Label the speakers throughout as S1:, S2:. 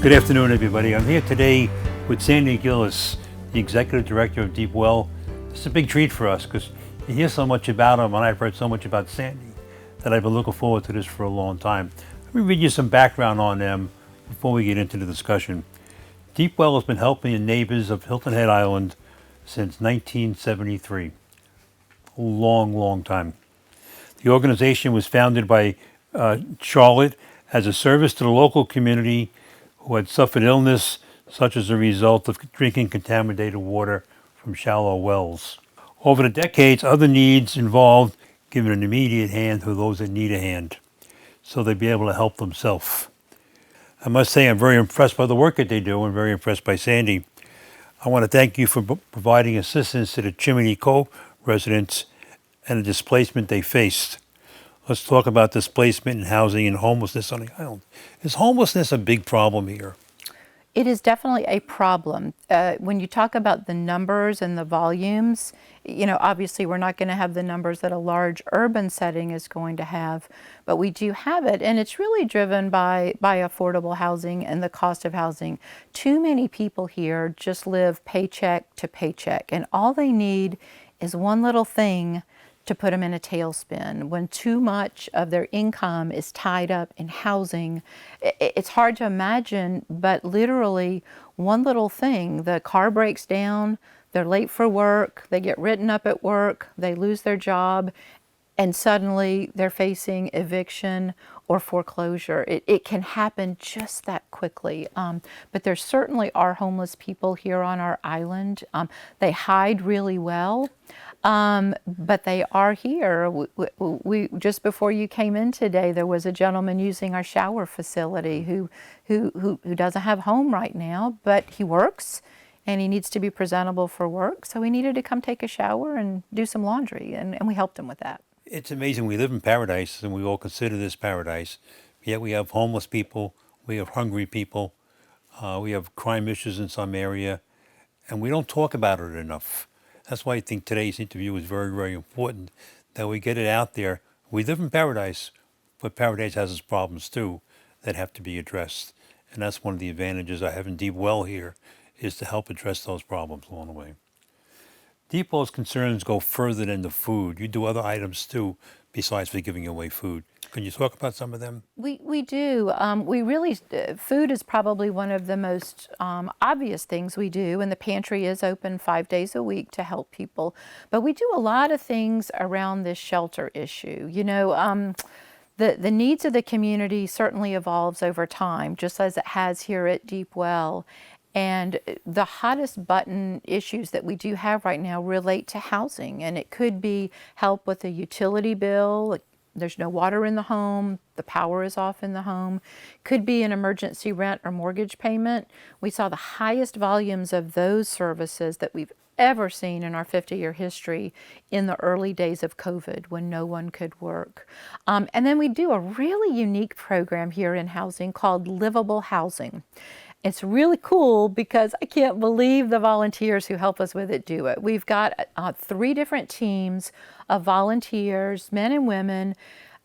S1: Good afternoon, everybody. I'm here today with Sandy Gillis, the Executive Director of Deep Well. It's a big treat for us because you hear so much about him, and I've heard so much about Sandy that I've been looking forward to this for a long time. Let me read you some background on them before we get into the discussion. Deep Well has been helping the neighbors of Hilton Head Island since 1973. A long, long time. The organization was founded by Charlotte as a service to the local community who had suffered illness such as a result of drinking contaminated water from shallow wells. Over the decades, other needs involved giving an immediate hand to those that need a hand so they'd be able to help themselves. I must say I'm very impressed by the work that they do and very impressed by Sandy. I want to thank you for providing assistance to the Chimney Cove residents and the displacement they faced. Let's talk about displacement and housing and homelessness on the island. Is homelessness a big problem here?
S2: It is definitely a problem. When you talk about the numbers and the volumes, obviously we're not going to have the numbers that a large urban setting is going to have, but we do have it, and it's really driven by affordable housing and the cost of housing. Too many people here just live paycheck to paycheck, and all they need is one little thing to put them in a tailspin. When too much of their income is tied up in housing, it's hard to imagine, but literally one little thing, the car breaks down, they're late for work, they get written up at work, they lose their job, and suddenly they're facing eviction or foreclosure. It can happen just that quickly. But there certainly are homeless people here on our island. They hide really well. But they are here. We just before you came in today, there was a gentleman using our shower facility who doesn't have a home right now, but he works and he needs to be presentable for work. So he needed to come take a shower and do some laundry, and we helped him with that.
S1: It's amazing. We live in paradise and we all consider this paradise. Yet we have homeless people, we have hungry people, we have crime issues in some area, and we don't talk about it enough. That's why I think today's interview is very, very important, that we get it out there. We live in paradise, but paradise has its problems too that have to be addressed. And that's one of the advantages I have in Deep Well here, is to help address those problems along the way. Deep Well's concerns go further than the food. You do other items too, besides for giving away food. Can you talk about some of them?
S2: We do. We really, food is probably one of the most obvious things we do, and the pantry is open 5 days a week to help people. But we do a lot of things around this shelter issue. The needs of the community certainly evolves over time, just as it has here at Deep Well. And the hottest button issues that we do have right now relate to housing, and it could be help with a utility bill. There's no water in the home, the power is off in the home. Could be an emergency rent or mortgage payment. We saw the highest volumes of those services that we've ever seen in our 50-year history in the early days of COVID when no one could work. And then we do a really unique program here in housing called Livable Housing. It's really cool because I can't believe the volunteers who help us with it do it. We've got 3 different teams of volunteers, men and women.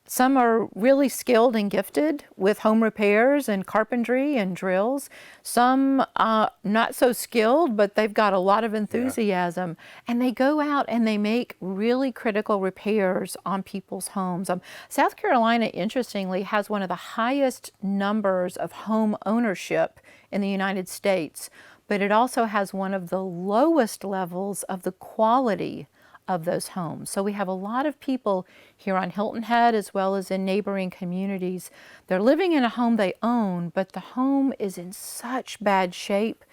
S2: Some are really skilled and gifted with home repairs and carpentry and drills. Some not so skilled, but they've got a lot of enthusiasm. Yeah. And they go out and they make really critical repairs on people's homes. South Carolina, interestingly, has one of the highest numbers of home ownership in the United States, but it also has one of the lowest levels of the quality of those homes. So we have a lot of people here on Hilton Head as well as in neighboring communities. They're living in a home they own, but the home is in such bad shape,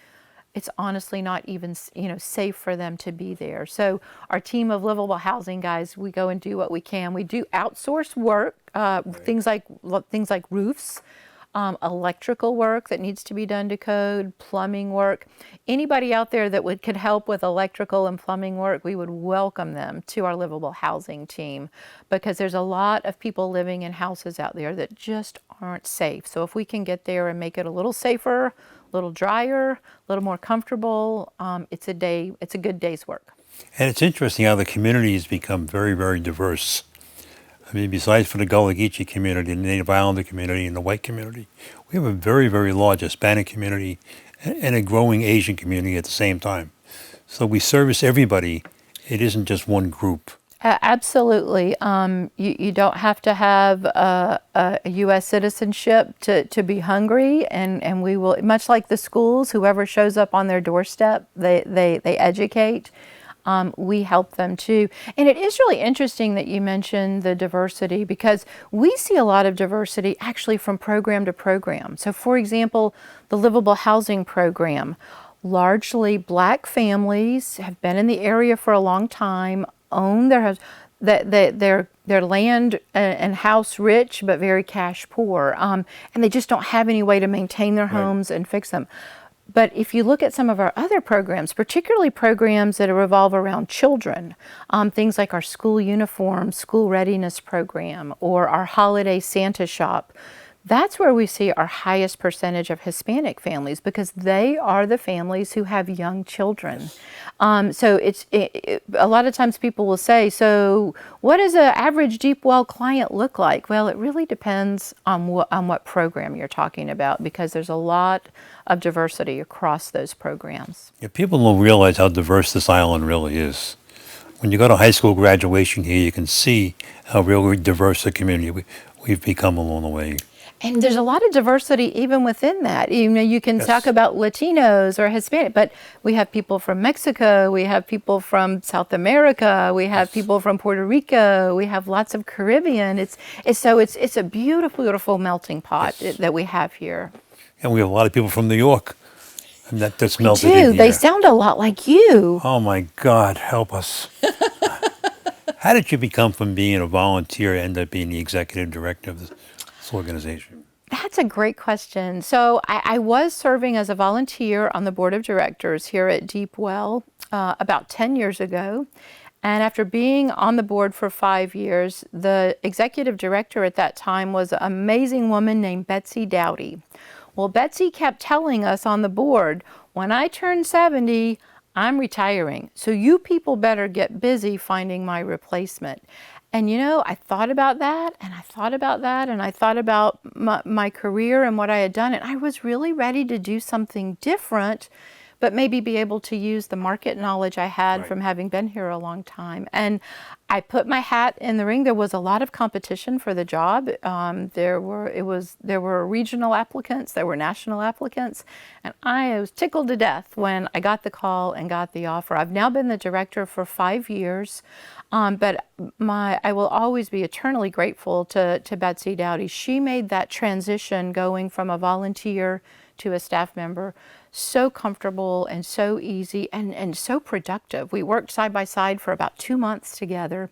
S2: it's honestly not even safe for them to be there. So our team of Livable Housing guys, we go and do what we can. We do outsource work, things like roofs, electrical work that needs to be done to code, plumbing work. Anybody out there that could help with electrical and plumbing work, we would welcome them to our Livable Housing team, because there's a lot of people living in houses out there that just aren't safe. So if we can get there and make it a little safer, a little drier, a little more comfortable, it's a good day's work.
S1: And it's interesting how the community has become very, very diverse. I mean, besides for the Gullah Geechee community, the Native Islander community, and the white community, we have a very, very large Hispanic community and a growing Asian community at the same time. So we service everybody. It isn't just one group.
S2: Absolutely. You don't have to have a U.S. citizenship to be hungry, and we will, much like the schools, whoever shows up on their doorstep, they educate. We help them too. And it is really interesting that you mentioned the diversity, because we see a lot of diversity actually from program to program. So for example, the Livable Housing Program, largely Black families have been in the area for a long time, own their land and house rich, but very cash poor. And they just don't have any way to maintain their homes and fix them. But if you look at some of our other programs, particularly programs that revolve around children, things like our school uniform, school readiness program, or our holiday Santa shop, that's where we see our highest percentage of Hispanic families, because they are the families who have young children. So a lot of times people will say, so what does an average Deep Well client look like? Well, it really depends on what program you're talking about, because there's a lot of diversity across those programs.
S1: Yeah, people don't realize how diverse this island really is. When you go to high school graduation here, you can see how really diverse the community we've become along the way.
S2: And there's a lot of diversity even within that. You know, you can talk about Latinos or Hispanic, but we have people from Mexico, we have people from South America, we have people from Puerto Rico, we have lots of Caribbean. It's a beautiful, beautiful melting pot that we have here.
S1: And we have a lot of people from New York. And that's melted
S2: We do.
S1: in here.
S2: They sound a lot like you.
S1: Oh my God, help us. How did you become from being a volunteer and end up being the executive director of this organization?
S2: That's a great question. So I was serving as a volunteer on the board of directors here at Deep Well about 10 years ago. And after being on the board for 5 years, the executive director at that time was an amazing woman named Betsy Dowdy. Well, Betsy kept telling us on the board, when I turn 70, I'm retiring. So you people better get busy finding my replacement. And you know, I thought about that, and I thought about that, and I thought about my career and what I had done, and I was really ready to do something different, but maybe be able to use the market knowledge I had from having been here a long time. And I put my hat in the ring. There was a lot of competition for the job. There were regional applicants, there were national applicants, and I was tickled to death when I got the call and got the offer. I've now been the director for 5 years. But I will always be eternally grateful to Betsy Dowdy. She made that transition going from a volunteer to a staff member so comfortable and so easy and so productive. We worked side by side for about 2 months together.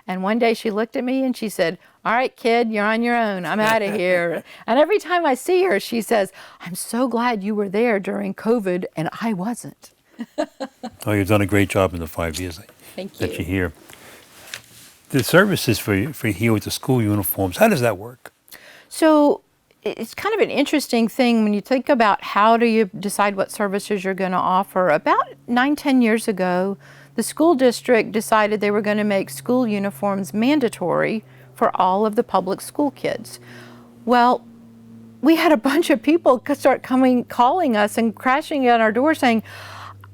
S2: And one day she looked at me and she said, "All right, kid, you're on your own. I'm out of here." And every time I see her, she says, "I'm so glad you were there during COVID and I wasn't."
S1: Oh, you've done a great job in the 5 years
S2: Thank you.
S1: that you're here. The services for here with the school uniforms, how does that work?
S2: So it's kind of an interesting thing when you think about how do you decide what services you're going to offer. About 9-10 years ago, the school district decided they were going to make school uniforms mandatory for all of the public school kids. Well, we had a bunch of people start calling us and crashing at our door saying,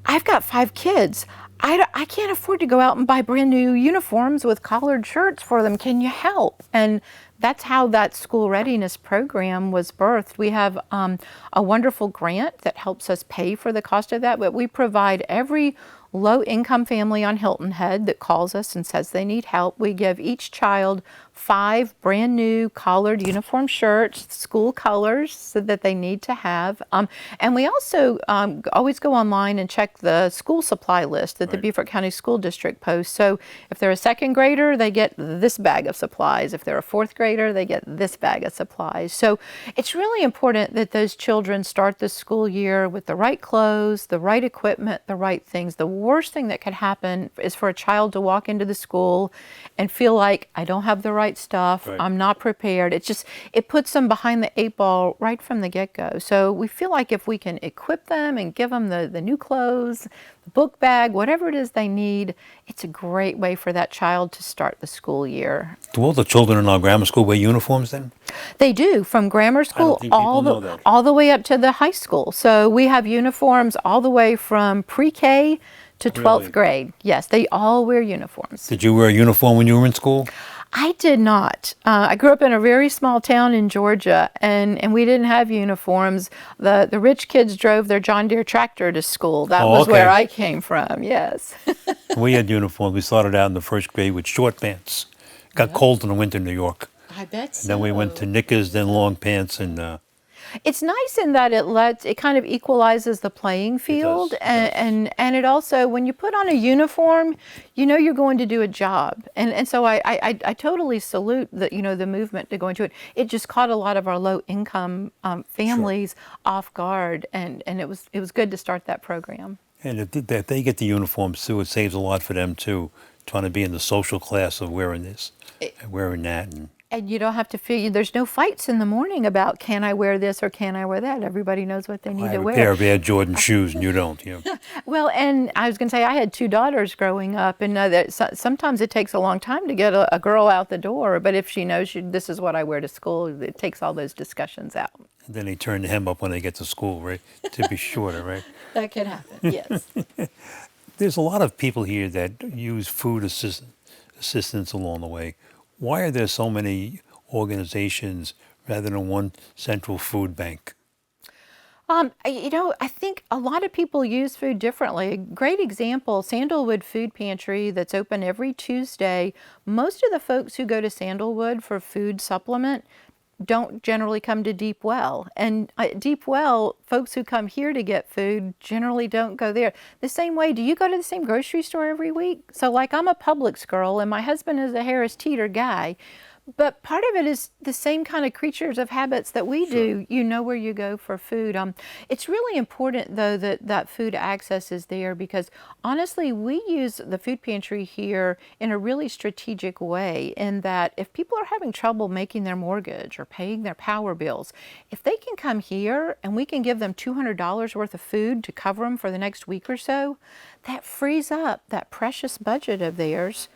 S2: "I've got 5 kids. I can't afford to go out and buy brand new uniforms with collared shirts for them. Can you help?" And that's how that school readiness program was birthed. We have a wonderful grant that helps us pay for the cost of that, but we provide every low-income family on Hilton Head that calls us and says they need help. We give each child 5 brand new collared uniform shirts, school colors, so that they need to have. And we also always go online and check the school supply list that the Beaufort County School District posts. So if they're a 2nd grader, they get this bag of supplies. If they're a 4th grader, they get this bag of supplies. So it's really important that those children start the school year with the right clothes, the right equipment, the right things. The worst thing that could happen is for a child to walk into the school and feel like, I don't have the right right stuff.
S1: Right.
S2: I'm not prepared. It puts them behind the 8 ball right from the get-go. So we feel like if we can equip them and give them the new clothes, the book bag, whatever it is they need, it's a great way for that child to start the school year.
S1: Do all the children in our grammar school wear uniforms then?
S2: They do, from grammar
S1: I don't
S2: school
S1: think people know that.
S2: all the way up to the high school. So we have uniforms all the way from pre-K to 12th
S1: Really?
S2: grade. Yes, they all wear uniforms.
S1: Did you wear a uniform when you were in school?
S2: I did not. I grew up in a very small town in Georgia, and we didn't have uniforms. The rich kids drove their John Deere tractor to school. That was
S1: okay.
S2: where I came from, yes.
S1: We had uniforms. We started out in the first grade with short pants. Got cold in the winter in New York.
S2: I bet so.
S1: Then we went to knickers, then long pants, and
S2: It's nice in that it kind of equalizes the playing field,
S1: it does.
S2: and it also, when you put on a uniform, you know you're going to do a job, and so I totally salute the movement to go into it. It just caught a lot of our low income families off guard, and it was good to start that program.
S1: and if they get the uniforms too, it saves a lot for them too, trying to be in the social class of wearing this and wearing that.
S2: And you don't have to feel, there's no fights in the morning about can I wear this or can I wear that. Everybody knows what they need
S1: I
S2: to
S1: have a
S2: wear.
S1: pair of Air Jordan shoes and you don't.
S2: Well, and I was going to say, I had 2 daughters growing up, and sometimes it takes a long time to get a girl out the door. But if she knows this is what I wear to school, it takes all those discussions out.
S1: And then they turn the hem up when they get to school, right? To be shorter, right?
S2: That could happen, yes.
S1: There's a lot of people here that use food assistance along the way. Why are there so many organizations rather than one central food bank?
S2: I think a lot of people use food differently. A great example, Sandalwood Food Pantry, that's open every Tuesday. Most of the folks who go to Sandalwood for food supplement don't generally come to Deep Well. And Deep Well, folks who come here to get food generally don't go there. The same way, do you go to the same grocery store every week? So like, I'm a Publix girl and my husband is a Harris Teeter guy. But part of it is the same kind of creatures of habits that we do. You know where you go for food. It's really important, though, that food access is there, because honestly, we use the food pantry here in a really strategic way, in that if people are having trouble making their mortgage or paying their power bills, if they can come here and we can give them $200 worth of food to cover them for the next week or so, that frees up that precious budget of theirs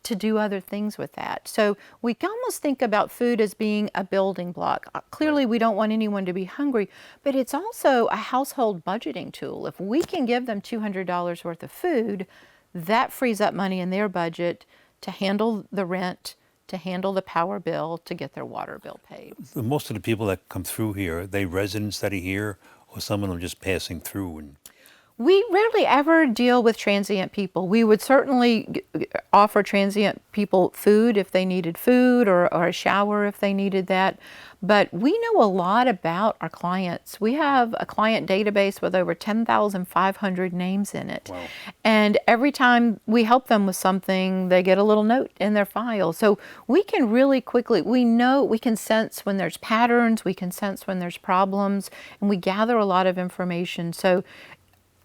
S2: to do other things with that. So we can almost think about food as being a building block. Clearly, we don't want anyone to be hungry, but it's also a household budgeting tool. If we can give them $200 worth of food, that frees up money in their budget to handle the rent, to handle the power bill, to get their water bill paid.
S1: Most of the people that come through here, are they residents that are here, or some of them just passing through?
S2: We rarely ever deal with transient people. We would certainly offer transient people food if they needed food, or a shower if they needed that. But we know a lot about our clients. We have a client database with over 10,500 names in it.
S1: Wow.
S2: And every time we help them with something, they get a little note in their file. So we can really quickly, we can sense when there's patterns, we can sense when there's problems, and we gather a lot of information. So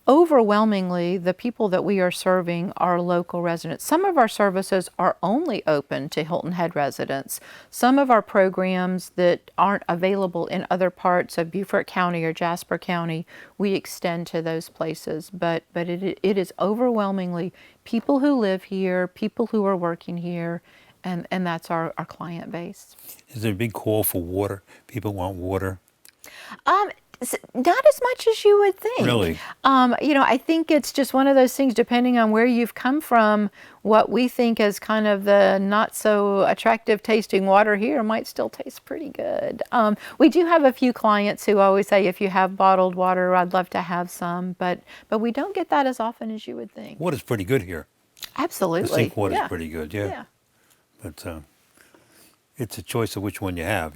S2: overwhelmingly, the people that we are serving are local residents. Some of our services are only open to Hilton Head residents. Some of our programs that aren't available in other parts of Beaufort County or Jasper County, we extend to those places. But it is overwhelmingly people who live here, people who are working here, and that's our client base.
S1: Is there a big call for water? People want water?
S2: Not as much as you would think.
S1: Really?
S2: I think it's just one of those things, depending on where you've come from, what we think is kind of the not so attractive tasting water here might still taste pretty good. We do have a few clients who always say, if you have bottled water, I'd love to have some, but we don't get that as often as you would think.
S1: Water's pretty good here.
S2: Absolutely.
S1: The sink water's
S2: Yeah.
S1: pretty good, yeah. But it's a choice of which one you have,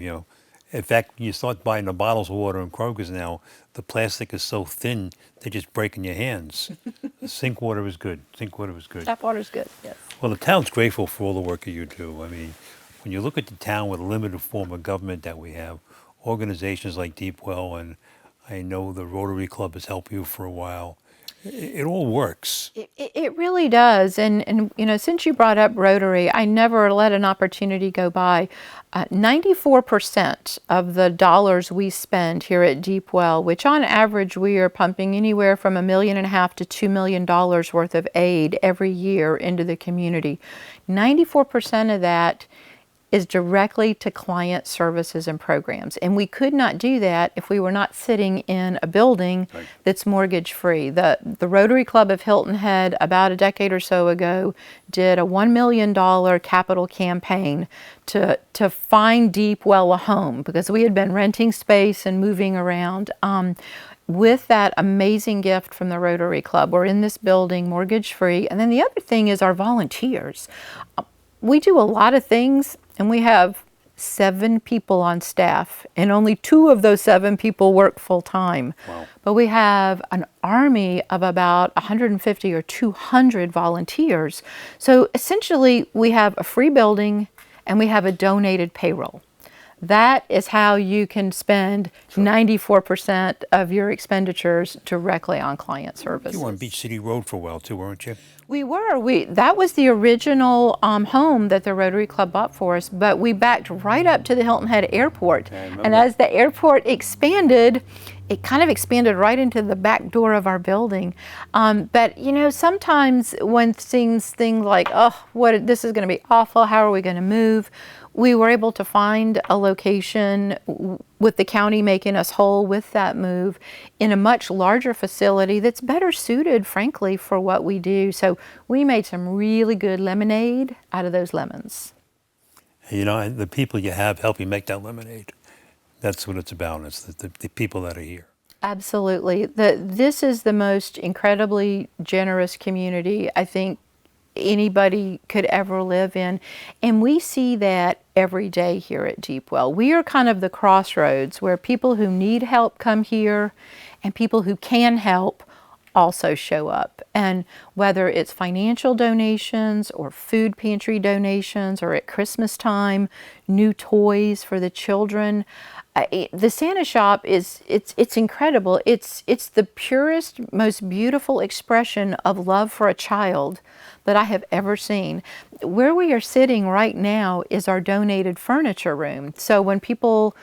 S1: In fact, you start buying the bottles of water in Kroger's now, the plastic is so thin, they just break in your hands. Sink water is good. Sink water is good.
S2: Tap water's good, yes.
S1: Well, the town's grateful for all the work that you do. I mean, when you look at the town with a limited form of government that we have, organizations like Deep Well, and I know the Rotary Club has helped you for a while, It all works.
S2: It really does. And, you know, since you brought up Rotary, I never let an opportunity go by. 94% of the dollars we spend here at Deep Well, which on average we are pumping anywhere from $1.5 million to $2 million worth of aid every year into the community, 94% of that is directly to client services and programs. And we could not do that if we were not sitting in a building that's mortgage free. The Rotary Club of Hilton Head, about a decade or so ago, did a $1 million capital campaign to find Deep Well a home, because we had been renting space and moving around. With that amazing gift from the Rotary Club, we're in this building mortgage free. And then the other thing is our volunteers. We do a lot of things, and we have 7 people on staff, and only 2 of those 7 people work full time.
S1: Wow.
S2: But we have an army of about 150 or 200 volunteers. So essentially, we have a free building and we have a donated payroll. That is how you can spend 94% of your expenditures directly on client services.
S1: You were on Beach City Road for a while too, weren't you?
S2: We were. That was the original home that the Rotary Club bought for us, but we backed right up to the Hilton Head Airport. And as the airport expanded, it kind of expanded right into the back door of our building. But you know, sometimes when things like, oh, this is going to be awful, how are we going to move? We were able to find a location with the county making us whole with that move in a much larger facility that's better suited, frankly, for what we do. So we made some really good lemonade out of those lemons.
S1: You know, and the people you have help you make that lemonade. That's what it's about. It's the people that are here.
S2: Absolutely. This is the most incredibly generous community I think anybody could ever live in. And we see that every day here at Deep Well. We are kind of the crossroads where people who need help come here and people who can help also show up. And whether it's financial donations or food pantry donations, or at Christmas time, new toys for the children, the Santa shop it's incredible. It's the purest, most beautiful expression of love for a child that I have ever seen. Where we are sitting right now is our donated furniture room. So when people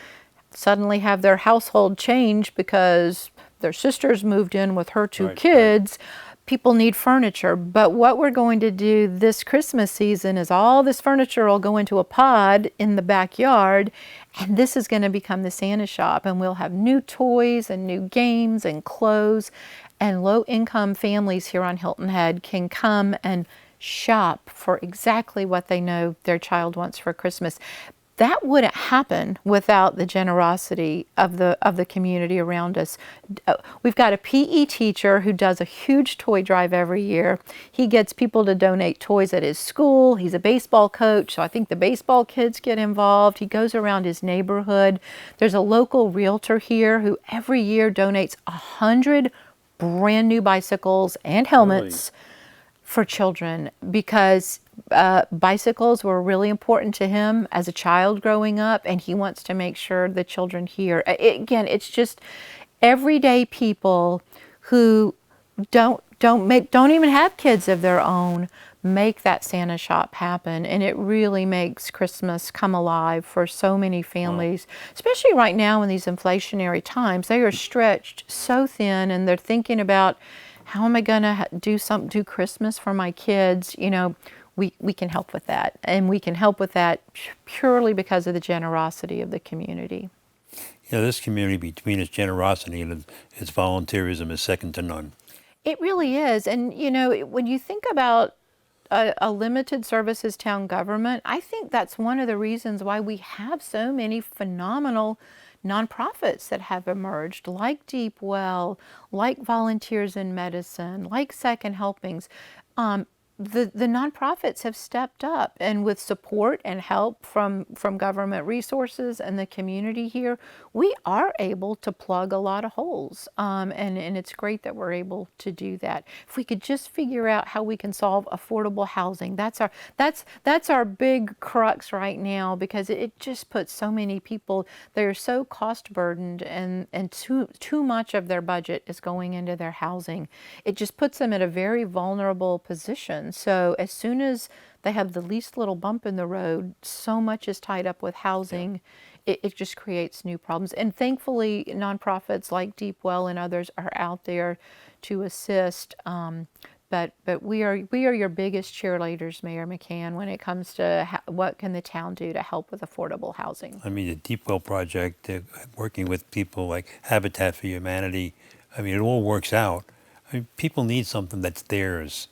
S2: suddenly have their household change because their sister's moved in with her 2 kids, people need furniture. But what we're going to do this Christmas season is all this furniture will go into a pod in the backyard, and this is going to become the Santa shop, and we'll have new toys and new games and clothes, and low-income families here on Hilton Head can come and shop for exactly what they know their child wants for Christmas. That wouldn't happen without the generosity of the community around us. We've got a PE teacher who does a huge toy drive every year. He gets people to donate toys at his school. He's a baseball coach, so I think the baseball kids get involved. He goes around his neighborhood. There's a local realtor here who every year donates 100 brand new bicycles and helmets for children, because bicycles were really important to him as a child growing up, and he wants to make sure the children here. Again, it's just everyday people who don't even have kids of their own make that Santa shop happen, and it really makes Christmas come alive for so many families, especially right now in these inflationary times. They are stretched so thin, and they're thinking about, how am I going to do Christmas for my kids? You know, we can help with that, and we can help with that purely because of the generosity of the community.
S1: You know, this community, between its generosity and its volunteerism, is second to none.
S2: It really is. And you know, when you think about a limited services town government, I think that's one of the reasons why we have so many phenomenal nonprofits that have emerged, like Deep Well, like Volunteers in Medicine, like Second Helpings. the nonprofits have stepped up, and with support and help from government resources and the community here, we are able to plug a lot of holes. And it's great that we're able to do that. If we could just figure out how we can solve affordable housing, that's our big crux right now, because it just puts so many people, they're so cost burdened, and too much of their budget is going into their housing. It just puts them in a very vulnerable position. So as soon as they have the least little bump in the road, so much is tied up with housing. It just creates new problems. And thankfully, nonprofits like Deep Well and others are out there to assist. But we are your biggest cheerleaders, Mayor McCann, when it comes to what can the town do to help with affordable housing.
S1: I mean, the Deep Well project, working with people like Habitat for Humanity, I mean, it all works out. I mean, people need something that's theirs,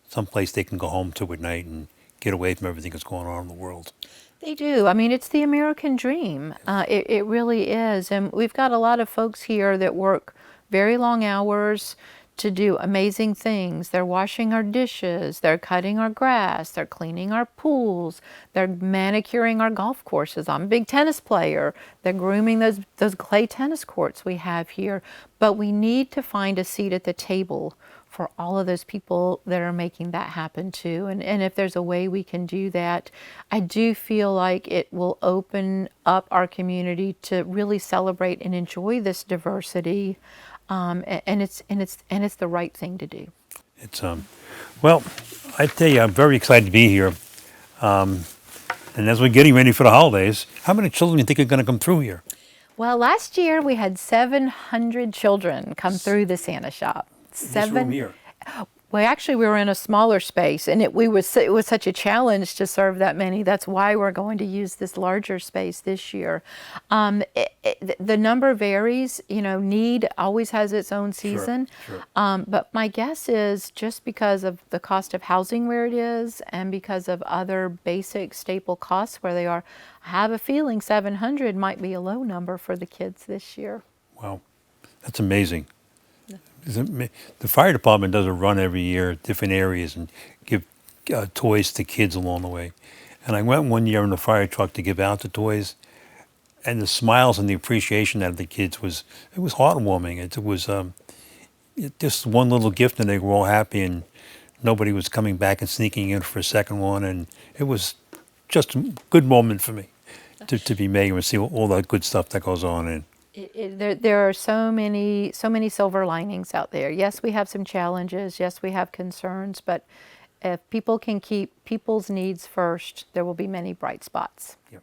S1: someplace they can go home to at night and get away from everything that's going on in the world.
S2: They do. I mean, it's the American dream. It really is. And we've got a lot of folks here that work very long hours to do amazing things. They're washing our dishes, they're cutting our grass, they're cleaning our pools, they're manicuring our golf courses. I'm a big tennis player. They're grooming those clay tennis courts we have here. But we need to find a seat at the table for all of those people that are making that happen too. And if there's a way we can do that, I do feel like it will open up our community to really celebrate and enjoy this diversity. And it's the right thing to do.
S1: It's well, I tell you, I'm very excited to be here. And as we're getting ready for the holidays, how many children do you think are going to come through here?
S2: Well, last year we had 700 children come through the Santa shop.
S1: This room here.
S2: Well, actually, we were in a smaller space, and it was such a challenge to serve that many. That's why we're going to use this larger space this year. The number varies. You know, need always has its own season.
S1: Sure.
S2: But my guess is just because of the cost of housing where it is, and because of other basic staple costs where they are, I have a feeling 700 might be a low number for the kids this year.
S1: Wow, that's amazing. The fire department does a run every year, different areas, and give toys to kids along the way. And I went one year in the fire truck to give out the toys, and the smiles and the appreciation out of the kids was heartwarming. It was just one little gift, and they were all happy, and nobody was coming back and sneaking in for a second one, and it was just a good moment for me to be making and see all that good stuff that goes on. And
S2: there are so many silver linings out there. Yes, we have some challenges. Yes, we have concerns. But if people can keep people's needs first, there will be many bright spots.
S1: yeah.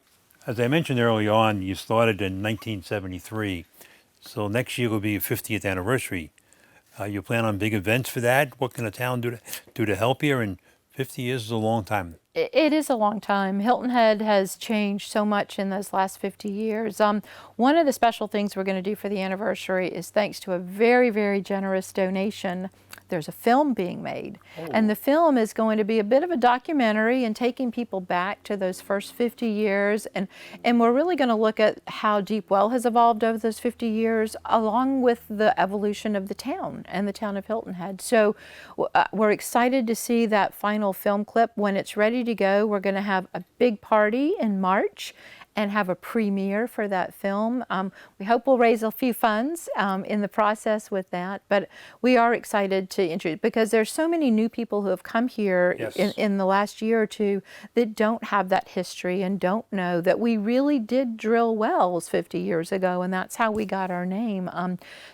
S1: As I mentioned early on, you started in 1973. So next year will be your 50th anniversary. You plan on big events for that? What can the town do to help you? And 50 years is a long time.
S2: It is a long time. Hilton Head has changed so much in those last 50 years. One of the special things we're going to do for the anniversary is, thanks to a very, very generous donation, there's a film being made. Oh. And the film is going to be a bit of a documentary and taking people back to those first 50 years. And we're really going to look at how Deep Well has evolved over those 50 years, along with the evolution of the town and the town of Hilton Head. So we're excited to see that final film clip. When it's ready to go, we're going to have a big party in March and have a premiere for that film. We hope we'll raise a few funds in the process with that, but we are excited to introduce, because there's so many new people who have come here. Yes. in the last year or two that don't have that history and don't know that we really did drill wells 50 years ago, and that's how we got our name.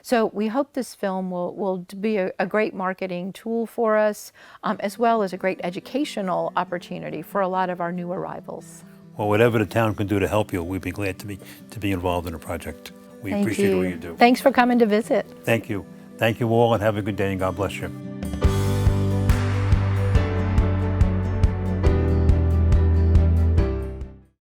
S2: So we hope this film will be a great marketing tool for us, as well as a great educational opportunity for a lot of our new arrivals.
S1: Well, whatever the town can do to help you, we'd be glad to be involved in the project. We appreciate what you do.
S2: Thanks for coming to visit.
S1: Thank you. Thank you all, and have a good day, and God bless you.